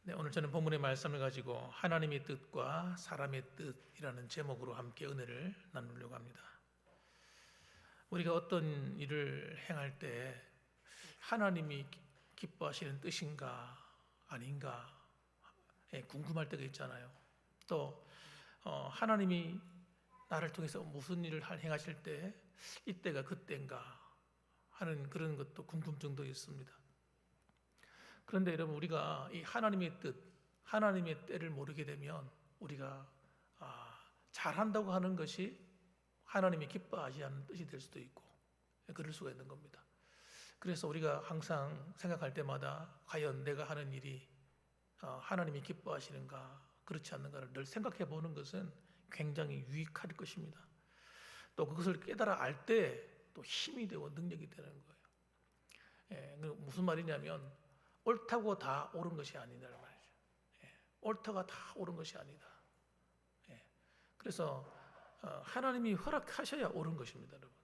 네, 오늘 저는 본문의 말씀을 가지고 하나님의 뜻과 사람의 뜻이라는 제목으로 함께 은혜를 나누려고 합니다. 우리가 어떤 일을 행할 때 하나님이 기뻐하시는 뜻인가 아닌가 궁금할 때가 있잖아요. 또 하나님이 나를 통해서 무슨 일을 행하실 때 이때가 그때인가 하는 그런 것도 궁금증도 있습니다. 그런데 여러분, 우리가 이 하나님의 뜻, 하나님의 때를 모르게 되면 우리가 잘한다고 하는 것이 하나님이 기뻐하지 않는 뜻이 될 수도 있고 그럴 수가 있는 겁니다. 그래서 우리가 항상 생각할 때마다 과연 내가 하는 일이 하나님이 기뻐하시는가 그렇지 않는가를 늘 생각해 보는 것은 굉장히 유익할 것입니다. 또 그것을 깨달아 알 때 또 힘이 되고 능력이 되는 거예요. 무슨 말이냐면 옳다고 다 옳은 것이 아니다는 말이죠. 옳다가 다 옳은 것이 아니다. 그래서 하나님이 허락하셔야 옳은 것입니다, 여러분.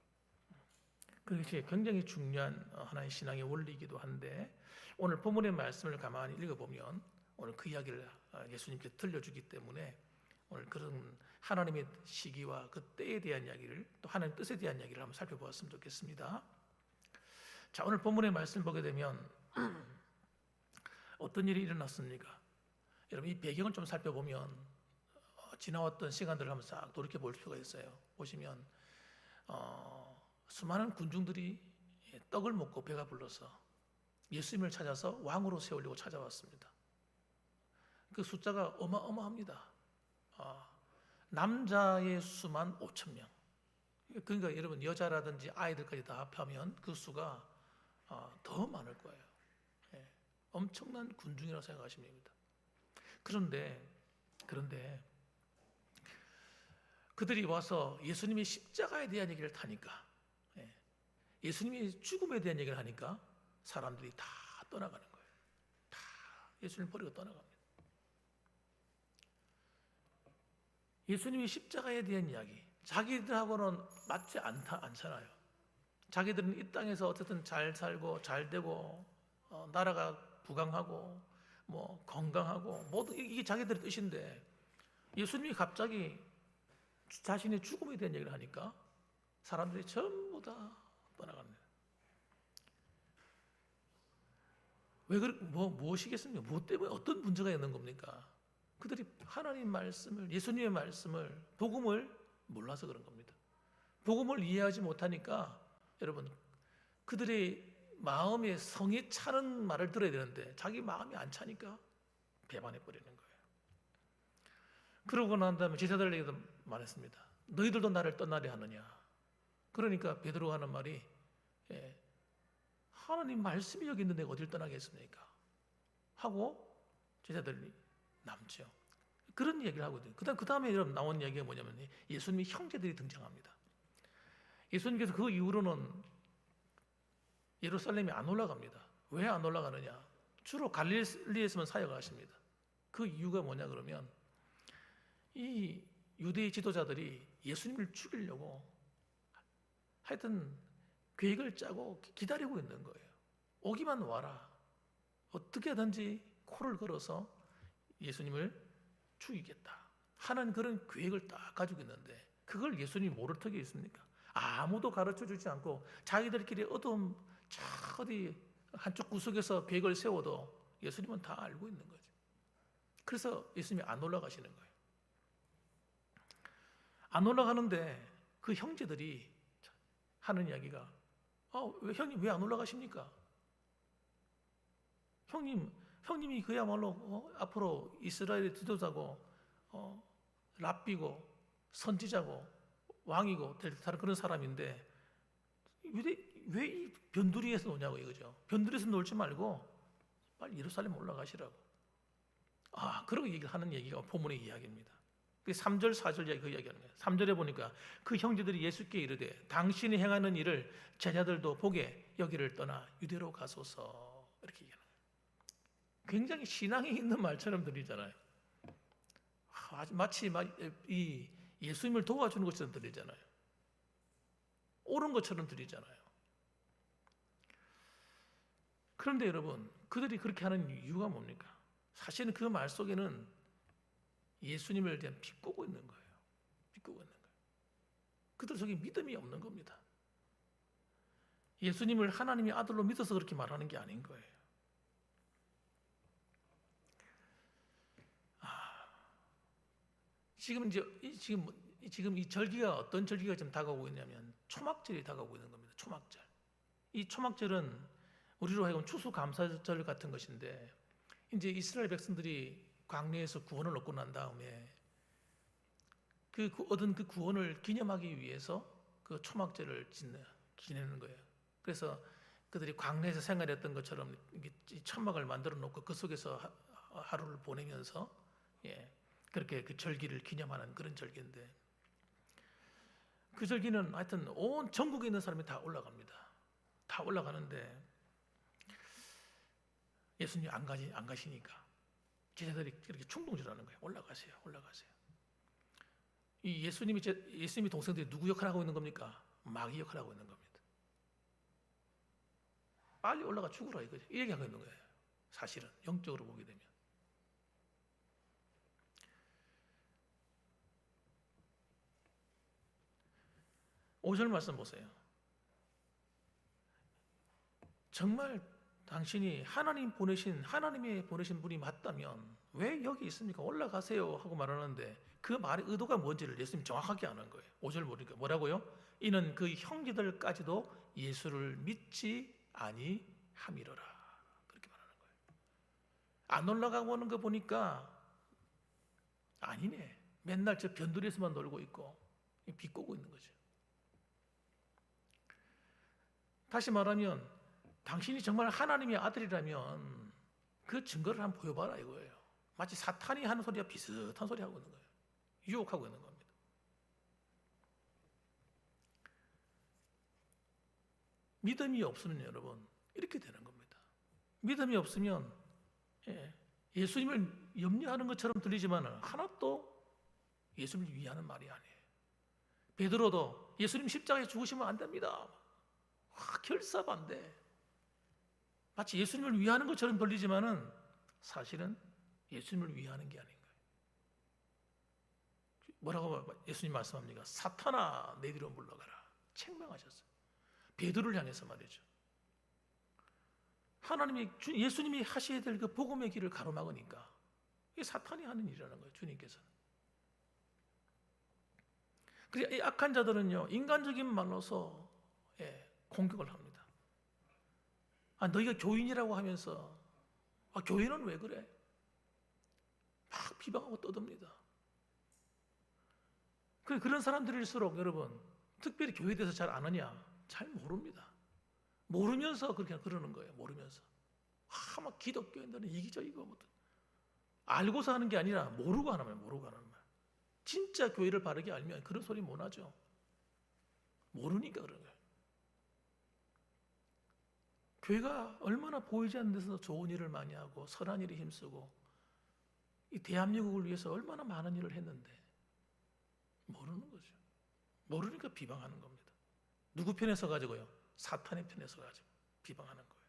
그것이 굉장히 중요한 하나의 신앙의 원리이기도 한데, 오늘 본문의 말씀을 가만히 읽어보면 오늘 그 이야기를 예수님께 들려주기 때문에 오늘 그런 하나님의 시기와 그 때에 대한 이야기를, 또 하나님의 뜻에 대한 이야기를 한번 살펴보았으면 좋겠습니다. 자, 오늘 본문의 말씀 보게 되면 어떤 일이 일어났습니까? 여러분, 이 배경을 좀 살펴보면 지나왔던 시간들을 한번 싹 돌이켜 볼 수가 있어요. 보시면 수많은 군중들이 떡을 먹고 배가 불러서 예수님을 찾아서 왕으로 세우려고 찾아왔습니다. 그 숫자가 어마어마합니다. 남자의 수만 5,000명. 그러니까 여러분, 여자라든지 아이들까지 다 합하면 그 수가 더 많을 거예요. 엄청난 군중이라고 생각하시면 됩니다. 그런데 그들이 와서 예수님의 십자가에 대한 얘기를 하니까, 예수님의 죽음에 대한 얘기를 하니까 사람들이 다 떠나가는 거예요. 다 예수님 버리고 떠나갑니다. 예수님의 십자가에 대한 이야기, 자기들하고는 맞지 않잖아요. 자기들은 이 땅에서 어쨌든 잘 살고 잘 되고 나라가 부강하고 뭐 건강하고 모든 이게 자기들의 뜻인데, 예수님이 갑자기 자신의 죽음에 대한 얘기를 하니까 사람들이 전부 다 떠나갑니다. 왜 무엇이겠습니까? 무엇 때문에 어떤 문제가 있는 겁니까? 그들이 하나님 말씀을, 예수님의 말씀을, 복음을 몰라서 그런 겁니다. 복음을 이해하지 못하니까 여러분, 그들의 마음에 성에 차는 말을 들어야 되는데 자기 마음이 안 차니까 배반해 버리는 거예요. 그러고 난 다음에 제자들에게도 말했습니다. 너희들도 나를 떠나려 하느냐? 그러니까 베드로가 하는 말이 하나님 말씀이 여기 있는데 어딜 떠나겠습니까? 하고 제자들이 남죠. 그런 얘기를 하거든요. 그 다음에 여러분 나온 이야기가 뭐냐면 예수님의 형제들이 등장합니다. 예수님께서 그 이후로는 예루살렘에 안 올라갑니다. 왜 안 올라가느냐? 주로 갈릴리에서만 사역하십니다. 그 이유가 뭐냐 그러면 이 유대의 지도자들이 예수님을 죽이려고 하여튼 계획을 짜고 기다리고 있는 거예요. 오기만 와라. 어떻게든지 코를 걸어서 예수님을 죽이겠다 하는 그런 계획을 딱 가지고 있는데, 그걸 예수님이 모를 턱이 있습니까? 아무도 가르쳐 주지 않고 자기들끼리 어두운 어디 한쪽 구석에서 계획을 세워도 예수님은 다 알고 있는 거죠. 그래서 예수님이 안 올라가시는 거예요. 안 올라가는데 그 형제들이 하는 이야기가 형님 왜 안 올라가십니까? 형님이 그야말로 앞으로 이스라엘의 지도자고 랍비고 선지자고 왕이고 될 그런 사람인데 왜 이 변두리에서 노냐고 이거죠. 변두리에서 놀지 말고 빨리 예루살렘 올라가시라고. 그러고 하는 얘기가 본문의 이야기입니다. 3절 4절 이야기 그 이야기하는 거예요. 3절에 보니까 그 형제들이 예수께 이르되 당신이 행하는 일을 제자들도 보게 여기를 떠나 유대로 가소서, 이렇게 얘기하는 거예요. 굉장히 신앙이 있는 말처럼 들리잖아요. 마치 이 예수님을 도와주는 것처럼 들리잖아요. 옳은 것처럼 들리잖아요. 그런데 여러분, 그들이 그렇게 하는 이유가 뭡니까? 사실은 그 말 속에는 예수님을 대한 비꼬고 있는 거예요. 비꼬고 있는 거예요. 그들 속에 믿음이 없는 겁니다. 예수님을 하나님의 아들로 믿어서 그렇게 말하는 게 아닌 거예요. 지금 이 절기가 어떤 절기가 좀 다가오고 있냐면 초막절이 다가오고 있는 겁니다. 초막절. 이 초막절은 우리로 하여금 추수감사절 같은 것인데, 이제 이스라엘 백성들이 광야에서 구원을 얻고 난 다음에 얻은 그 구원을 기념하기 위해서 그 초막절을 지내는 거예요. 그래서 그들이 광야에서 생활했던 것처럼 이 천막을 만들어 놓고 그 속에서 하루를 보내면서 그렇게 그 절기를 기념하는 그런 절기인데, 그 절기는 하여튼 온 전국에 있는 사람이 다 올라갑니다. 다 올라가는데 예수님이 안 가시니까 제자들이 그렇게 충동질하는 거예요. 올라가세요. 이 예수님이 동생들이 누구 역할을 하고 있는 겁니까? 마귀 역할을 하고 있는 겁니다. 빨리 올라가 죽으라 이거죠. 이 얘기하고 있는 거예요. 사실은 영적으로 보게 되면. 오절 말씀 보세요. 정말 당신이 하나님이 보내신 분이 맞다면 왜 여기 있습니까? 올라가세요 하고 말하는데, 그 말의 의도가 뭔지를 예수님이 정확하게 아는 거예요. 5절 보니까 뭐라고요? 이는 그 형제들까지도 예수를 믿지 아니함이로라. 그렇게 말하는 거예요. 안 올라가고 오는 거 보니까 아니네. 맨날 저 변두리에서만 놀고 있고 비꼬고 있는 거죠. 다시 말하면 당신이 정말 하나님의 아들이라면 그 증거를 한번 보여봐라 이거예요. 마치 사탄이 하는 소리와 비슷한 소리 하고 있는 거예요. 유혹하고 있는 겁니다. 믿음이 없으면 여러분 이렇게 되는 겁니다. 믿음이 없으면 예수님을 염려하는 것처럼 들리지만 하나도 예수님을 위하는 말이 아니에요. 베드로도 예수님 십자가에 죽으시면 안 됩니다. 결사반대. 마치 예수님을 위하는 것처럼 들리지만은 사실은 예수님을 위하는 게 아닌 거예요. 뭐라고 예수님 말씀합니까? 사탄아 내 뒤로 물러가라. 책망하셨어요. 베드로를 향해서 말이죠. 예수님이 하셔야 될 그 복음의 길을 가로막으니까 이게 사탄이 하는 일이라는 거예요. 주님께서는. 그래서 이 악한 자들은요, 인간적인 말로서 공격을 합니다. 너희가 교인이라고 하면서 교인은 왜 그래? 막 비방하고 떠듭니다. 그런 사람들일수록 여러분 특별히 교회에 대해서 잘 아느냐? 잘 모릅니다. 모르면서 그렇게 그러는 거예요. 모르면서 막 기독교인들은 이기적이고 뭐 알고서 하는 게 아니라 모르고 하는 말, 모르고 하는 말. 진짜 교회를 바르게 알면 그런 소리 못 하죠. 모르니까 그런 거예요. 교회가 얼마나 보이지 않는 데서 좋은 일을 많이 하고 선한 일에 힘쓰고 이 대한민국을 위해서 얼마나 많은 일을 했는데 모르는 거죠. 모르니까 비방하는 겁니다. 누구 편에 서가지고요? 사탄의 편에 서가지고 비방하는 거예요.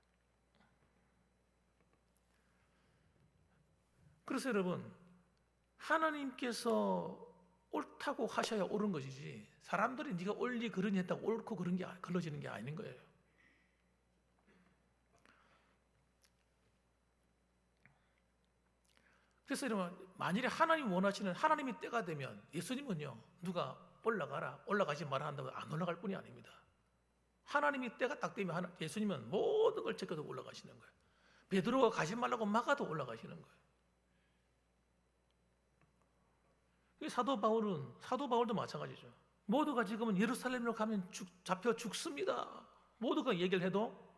그래서 여러분, 하나님께서 옳다고 하셔야 옳은 것이지 사람들이 네가 옳니 그러니 했다고 옳고 그런 게 걸러지는 게 아닌 거예요. 그래서 여러분, 만일에 하나님이 원하시는 하나님의 때가 되면 예수님은요, 누가 올라가지 마라 한다고 안 올라갈 뿐이 아닙니다. 하나님이 때가 딱 되면 예수님은 모든 걸 제껴도 올라가시는 거예요. 베드로가 가지 말라고 막아도 올라가시는 거예요. 사도 바울도 마찬가지죠. 모두가 지금은 예루살렘으로 가면 잡혀 죽습니다. 모두가 얘기를 해도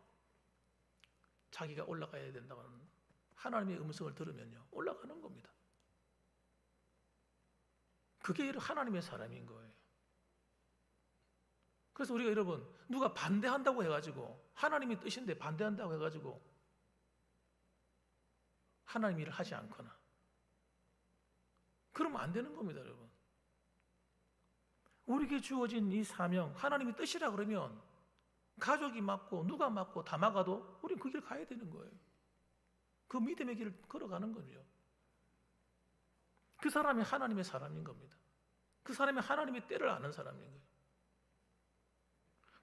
자기가 올라가야 된다는 하나님의 음성을 들으면요, 올라가는 겁니다. 그게 하나님의 사람인 거예요. 그래서 우리가 여러분, 누가 반대한다고 해가지고 하나님의 뜻인데 반대한다고 해가지고 하나님 일을 하지 않거나 그러면 안 되는 겁니다, 여러분. 우리에게 주어진 이 사명, 하나님의 뜻이라 그러면 가족이 맞고 누가 맞고 다 막아도 우리는 그 길 가야 되는 거예요. 그 믿음의 길을 걸어가는 거죠. 그 사람이 하나님의 사람인 겁니다. 그 사람이 하나님의 때를 아는 사람인 거예요.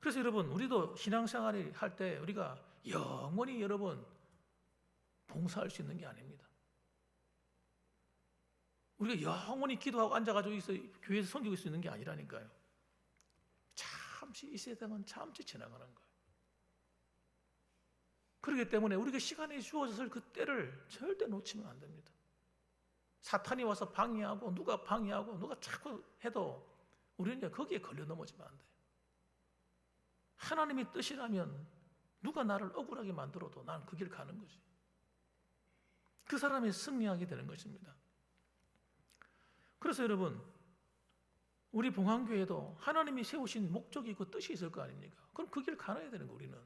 그래서 여러분, 우리도 신앙생활을 할 때 우리가 영원히 여러분 봉사할 수 있는 게 아닙니다. 우리가 영원히 기도하고 앉아가지고 교회에서 섬기고 있는 게 아니라니까요. 잠시 이 세상은 잠시 지나가는 거예요. 그렇기 때문에 우리가 시간이 주어졌을 그 때를 절대 놓치면 안 됩니다. 사탄이 와서 방해하고 누가 자꾸 해도 우리는 이제 거기에 걸려 넘어지면 안 돼요. 하나님의 뜻이라면 누가 나를 억울하게 만들어도 나는 그 길 가는 거지. 그 사람이 승리하게 되는 것입니다. 그래서 여러분, 우리 봉황교회도 하나님이 세우신 목적이 있고 뜻이 있을 거 아닙니까? 그럼 그 길 가야 되는 거, 우리는.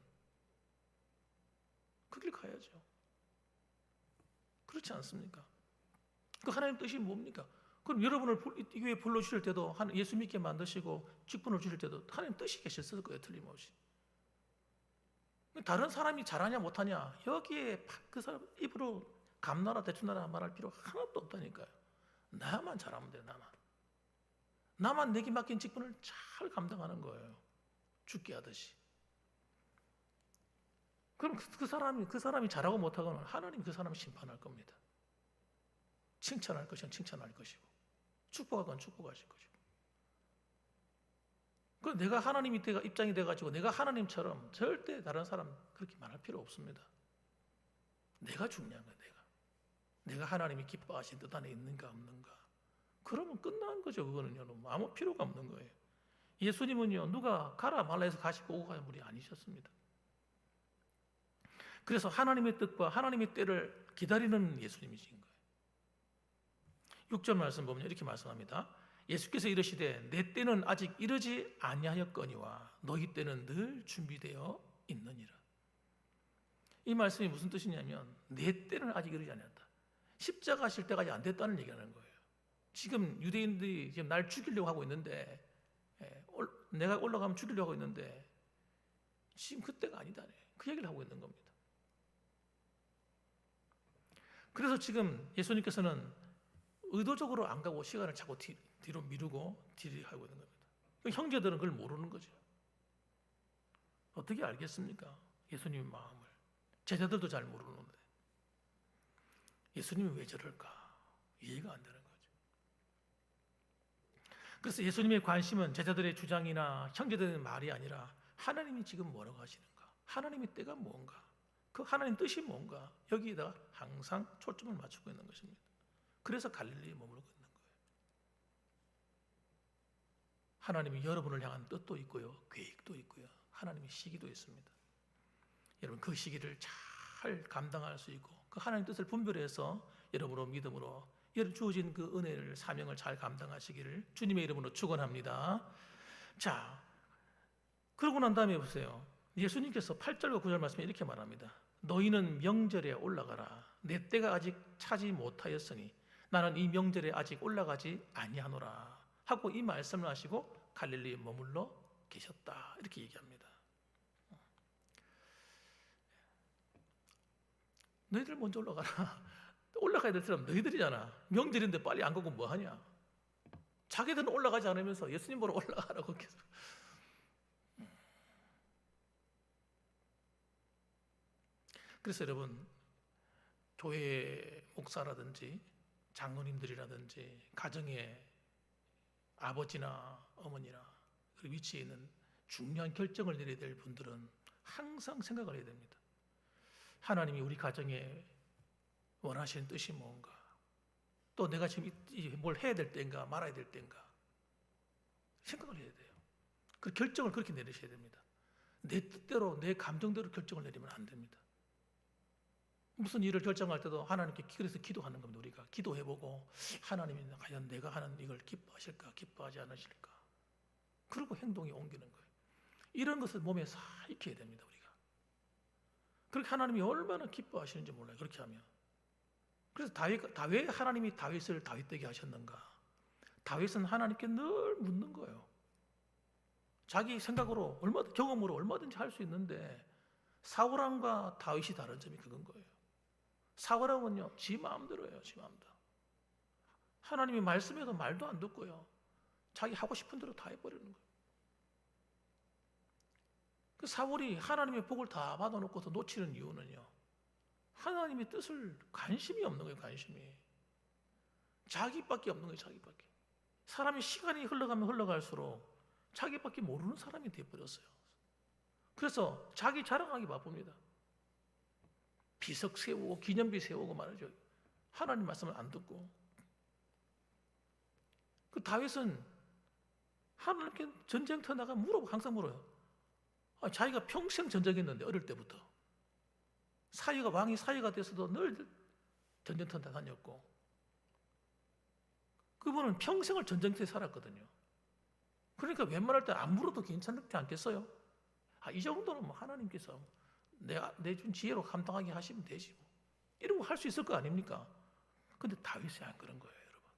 그 길 가야죠. 그렇지 않습니까? 그 하나님 뜻이 뭡니까? 그럼 여러분을 이 교회에 불러주실 때도 예수 믿게 만드시고 직분을 주실 때도 하나님 뜻이 계셨을 거예요, 틀림없이. 다른 사람이 잘하냐 못하냐 여기에 그 사람 입으로 감나라 대추나라 말할 필요 하나도 없다니까요. 나만 잘하면 돼요. 나만 내게 맡긴 직분을 잘 감당하는 거예요. 죽게 하듯이. 그럼 그 사람이 잘하고 못하고는 하나님 그 사람을 심판할 겁니다. 칭찬할 것이면 칭찬할 것이고 축복할 건 축복하실 것이고. 그럼 내가 하나님 입장이 돼가지고 내가 하나님처럼 절대 다른 사람 그렇게 말할 필요 없습니다. 내가 중요한 거예요. 내가 하나님이 기뻐하신 뜻 안에 있는가 없는가. 그러면 끝난 거죠. 그거는요. 아무 필요가 없는 거예요. 예수님은요, 누가 가라 말라 해서 가시고 오고 가는 분이 아니셨습니다. 그래서 하나님의 뜻과 하나님의 때를 기다리는 예수님이신 거예요. 6절 말씀 보면 이렇게 말씀합니다. 예수께서 이르시되 내 때는 아직 이르지 아니하였거니와 너희 때는 늘 준비되어 있느니라. 이 말씀이 무슨 뜻이냐면 내 때는 아직 이르지 아니했다. 십자가 하실 때까지 안 됐다는 얘기하는 거예요. 지금 유대인들이 지금 날 죽이려고 하고 있는데 내가 올라가면 죽이려고 하고 있는데 지금 그때가 아니다. 그 얘기를 하고 있는 겁니다. 그래서 지금 예수님께서는 의도적으로 안 가고 시간을 자꾸 뒤로 미루고 하고 있는 겁니다. 형제들은 그걸 모르는 거죠. 어떻게 알겠습니까? 예수님의 마음을. 제자들도 잘 모르는데 예수님이 왜 저럴까? 이해가 안 되는 거죠. 그래서 예수님의 관심은 제자들의 주장이나 형제들의 말이 아니라 하나님이 지금 뭐라고 하시는가? 하나님의 때가 뭔가? 그 하나님 뜻이 뭔가? 여기에다가 항상 초점을 맞추고 있는 것입니다. 그래서 갈릴리에 머물고 있는 거예요. 하나님이 여러분을 향한 뜻도 있고요, 계획도 있고요, 하나님의 시기도 있습니다. 여러분 그 시기를 잘 감당할 수 있고 그 하나님 뜻을 분별해서 여러분으로 믿음으로 주어진 그 은혜를 사명을 잘 감당하시기를 주님의 이름으로 축원합니다. 자, 그러고 난 다음에 보세요. 예수님께서 8절과 9절 말씀에 이렇게 말합니다. 너희는 명절에 올라가라. 내 때가 아직 차지 못하였으니 나는 이 명절에 아직 올라가지 아니하노라 하고 이 말씀을 하시고 갈릴리에 머물러 계셨다. 이렇게 얘기합니다. 너희들 먼저 올라가라. 올라가야 될 사람 너희들이잖아. 명절인데 빨리 안 가고 뭐 하냐. 자기들은 올라가지 않으면서 예수님 보러 올라가라고 계속. 그래서 여러분 교회 목사라든지 장로님들이라든지 가정의 아버지나 어머니나 그 위치에 있는 중요한 결정을 내려야 될 분들은 항상 생각을 해야 됩니다. 하나님이 우리 가정에 원하시는 뜻이 뭔가, 또 내가 지금 뭘 해야 될 때인가 말아야 될 때인가 생각을 해야 돼요. 그 결정을 그렇게 내리셔야 됩니다. 내 뜻대로 내 감정대로 결정을 내리면 안 됩니다. 무슨 일을 결정할 때도 하나님께 그래서 기도하는 겁니다. 우리가 기도해보고 하나님이 과연 내가 하는 이걸 기뻐하실까 기뻐하지 않으실까, 그리고 행동에 옮기는 거예요. 이런 것을 몸에 싹 익혀야 됩니다. 우리가 그렇게 하나님이 얼마나 기뻐하시는지 몰라요. 그렇게 하면. 그래서 왜 하나님이 다윗을 다윗되게 하셨는가? 다윗은 하나님께 늘 묻는 거예요. 자기 생각으로 경험으로 얼마든지 할 수 있는데 사울왕과 다윗이 다른 점이 그건 거예요. 사울왕은요, 지 마음대로 해요. 지 마음대로. 하나님이 말씀해도 말도 안 듣고요, 자기 하고 싶은 대로 다 해버리는 거예요. 그 사울이 하나님의 복을 다 받아놓고서 놓치는 이유는요, 하나님의 뜻을 관심이 없는 거예요. 관심이. 자기밖에 없는 거예요. 자기밖에. 사람이 시간이 흘러가면 흘러갈수록 자기밖에 모르는 사람이 되어버렸어요. 그래서 자기 자랑하기 바쁩니다. 비석 세우고 기념비 세우고 말이죠. 하나님 말씀을 안 듣고. 그 다윗은 하나님께 전쟁터 나가 물어보고 항상 물어요. 자기가 평생 전쟁했는데, 어릴 때부터 왕이 사위가 돼서도 늘 전쟁터 다녔고, 그분은 평생을 전쟁터에 살았거든요. 그러니까 웬만할 때 안 물어도 괜찮지 않겠어요? 이 정도는 뭐 하나님께서 내가 내준 지혜로 감당하게 하시면 되지 뭐, 이러고 할 수 있을 거 아닙니까? 근데 다윗이 안 그런 거예요. 여러분,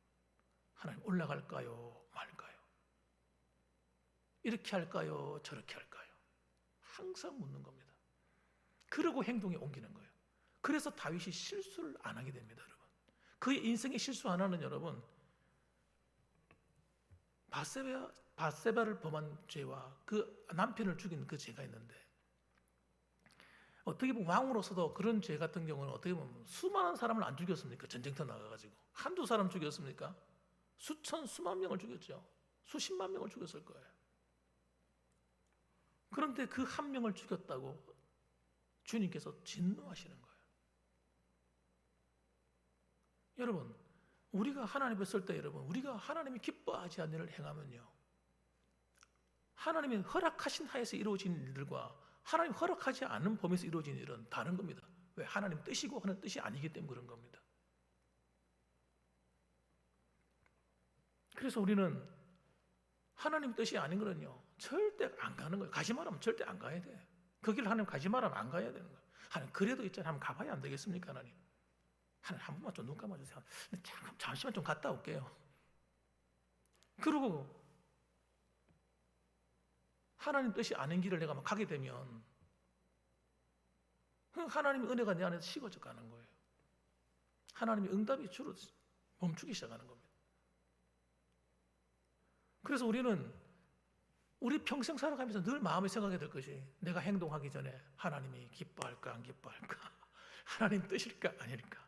하나님 올라갈까요 말까요? 이렇게 할까요 저렇게 할까요? 항상 묻는 겁니다. 그러고 행동에 옮기는 거예요. 그래서 다윗이 실수를 안 하게 됩니다. 여러분, 그의 인생의 실수 하나는, 여러분, 바세바를 범한 죄와 그 남편을 죽인 그 죄가 있는데, 어떻게 보면 왕으로서도 그런 죄 같은 경우는 어떻게 보면 수많은 사람을 안 죽였습니까? 전쟁터 나가가지고 한두 사람 죽였습니까? 수만 명을 죽였죠. 수십만 명을 죽였을 거예요. 그런데 그 한 명을 죽였다고 주님께서 진노하시는 거예요. 여러분, 우리가 하나님 앞에 설 때, 여러분, 우리가 하나님이 기뻐하지 않는 일을 행하면요, 하나님이 허락하신 하에서 이루어진 일들과 하나님 허락하지 않는 범위에서 이루어진 일은 다른 겁니다. 왜? 하나님 뜻이고 하는 뜻이 아니기 때문에 그런 겁니다. 그래서 우리는 하나님 뜻이 아닌 거는요, 절대 안 가는 거예요. 가지 말하면 절대 안 가야 돼. 그 길을 하나님 가지 말하면 안 가야 되는 거예요. 하나님 그래도 있잖아요. 한번 가봐야 안 되겠습니까? 하나님 한 번만 좀 눈 감아주세요. 잠시만 좀 갔다 올게요. 그리고 하나님 뜻이 아닌 길을 내가 막 가게 되면 하나님의 은혜가 내 안에서 식어져 가는 거예요. 하나님의 응답이 주로 멈추기 시작하는 겁니다. 그래서 우리는 우리 평생 살아가면서 늘 마음에 생각해야 될 것이, 내가 행동하기 전에 하나님이 기뻐할까 안 기뻐할까, 하나님 뜻일까 아닐까.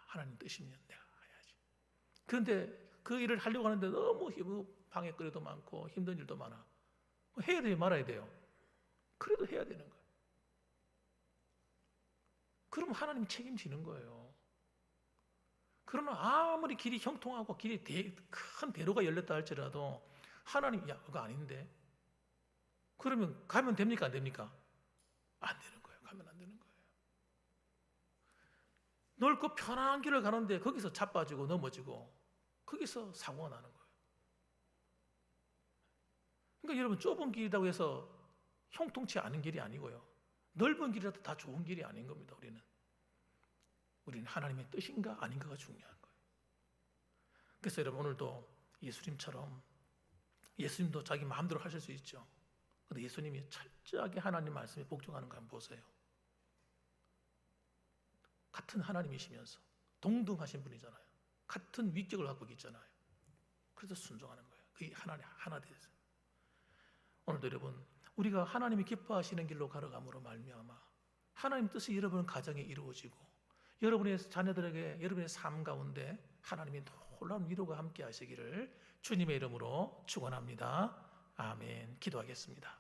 하나님 뜻이면 내가 해야지. 그런데 그 일을 하려고 하는데 너무 방해거리도 많고 힘든 일도 많아. 해야 돼요 말아야 돼요? 그래도 해야 되는 거예요. 그럼 하나님이 책임지는 거예요. 그러나 아무리 길이 형통하고 길이 큰 대로가 열렸다 할지라도 하나님, 그거 아닌데, 그러면 가면 됩니까 안 됩니까? 안 되는 거예요. 가면 안 되는 거예요. 넓고 편한 길을 가는데 거기서 자빠지고 넘어지고 거기서 사고가 나는 거예요. 그러니까 여러분, 좁은 길이라고 해서 형통치 않은 길이 아니고요, 넓은 길이라도 다 좋은 길이 아닌 겁니다. 우리는 하나님의 뜻인가 아닌가가 중요한 거예요. 그래서 여러분, 오늘도 예수님도 자기 마음대로 하실 수 있죠. 그런데 예수님이 철저하게 하나님 말씀에 복종하는 거 한번 보세요. 같은 하나님이시면서 동등하신 분이잖아요. 같은 위격을 갖고 있잖아요. 그래서 순종하는 거예요. 그게 하나 되세요. 오늘도 여러분, 우리가 하나님이 기뻐하시는 길로 걸어감으로 말미암아 하나님 뜻이 여러분 가정에 이루어지고, 여러분의 자녀들에게 여러분의 삶 가운데 하나님이 놀라운 위로가 함께 하시기를 주님의 이름으로 축원합니다. 아멘. 기도하겠습니다.